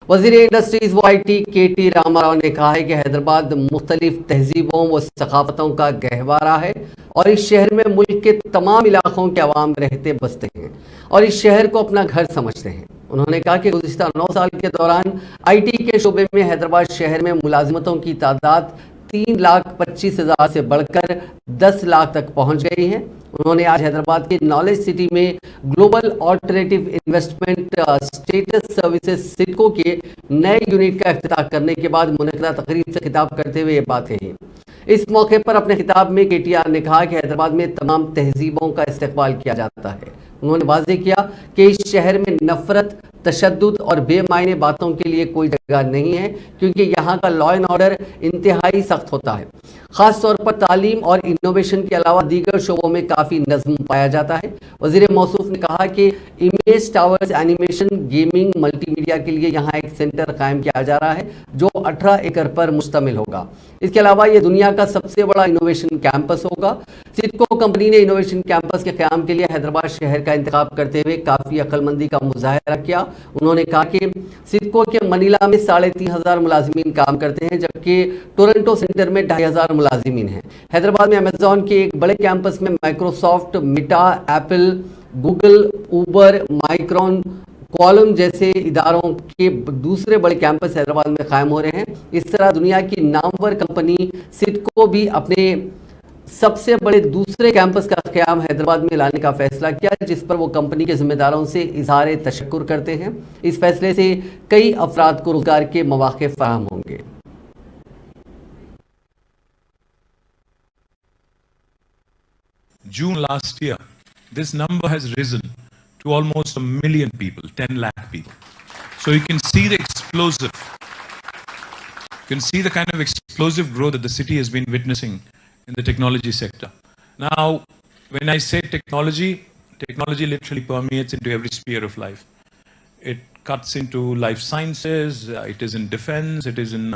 وزیر انڈسٹریز و I T کے ٹی راما راؤ نے کہا ہے کہ حیدرآباد مختلف تہذیبوں و ثقافتوں کا گہوارہ ہے اور اس شہر میں ملک کے تمام علاقوں کے عوام رہتے بستے ہیں اور اس شہر کو اپنا گھر سمجھتے ہیں۔ انہوں نے کہا کہ گزشتہ 9 سال کے دوران آئی ٹی کے شعبے میں حیدرآباد شہر میں ملازمتوں کی تعداد 3,25,000 سے بڑھ کر 10 لاکھ تک پہنچ گئی ہے۔ انہوں نے آج حیدرآباد کے نالج سٹی میں global alternative investment states services سڈکو کے نئے یونٹ کا افتتاح کرنے کے بعد منعقدہ تقریب سے خطاب کرتے ہوئے یہ بات کہی۔ اس موقع پر اپنے خطاب میں کے ٹی آر نے کہا کہ حیدرآباد میں تمام تہذیبوں کا استقبال کیا جاتا ہے۔ انہوں نے واضح کیا کہ اس شہر میں نفرت، تشدد اور بے معنی باتوں کے لیے کوئی جگہ نہیں ہے، کیونکہ یہاں کا لا اینڈ آرڈر انتہائی سخت ہوتا ہے۔ خاص طور پر تعلیم اور انوویشن کے علاوہ دیگر شعبوں میں کافی نظم پایا جاتا ہے۔ وزیر موصوف نے کہا کہ image towers, animation, gaming, multi media کے لیے یہاں ایک سینٹر قائم کیا جا رہا ہے جو 18 ایکڑ پر مشتمل ہوگا۔ اس کے علاوہ یہ دنیا کا سب سے بڑا انوویشن کیمپس ہوگا۔ سڈکو کمپنی نے انوویشن کیمپس کے قیام کے لیے حیدرآباد شہر کا انتخاب کرتے ہوئے کافی عقل مندی کا مظاہرہ کیا۔ انہوں نے کہا کہ سڈکو کے منیلا میں 3,500 ملازمین کام کرتے ہیں، جبکہ ٹورنٹو سینٹر میں 2,500 ملازمین ہیں۔ حیدرآباد میں امیزون کے ایک بڑے کیمپس میں Microsoft, Meta, Apple, Google, Uber, Micron, Qualcomm جیسے اداروں کے دوسرے بڑے کیمپس حیدرآباد میں قائم ہو رہے ہیں۔ اس طرح دنیا کی نامور کمپنی سڈکو بھی اپنے سب سے بڑے دوسرے کیمپس کا قیام حیدرآباد میں لانے کا فیصلہ کیا، جس پر وہ کمپنی کے ذمہ داروں سے اظہار تشکر کرتے ہیں۔ اس فیصلے سے کئی افراد کو روزگار کے مواقع فراہم ہوں گے۔ June last year, this number has risen to almost 1 million people, 10 lakh people. So you can see the kind of explosive growth that the city has been witnessing in the technology sector. Now, when I say technology literally permeates into every sphere of life. It cuts into life sciences, it is in defense, it is in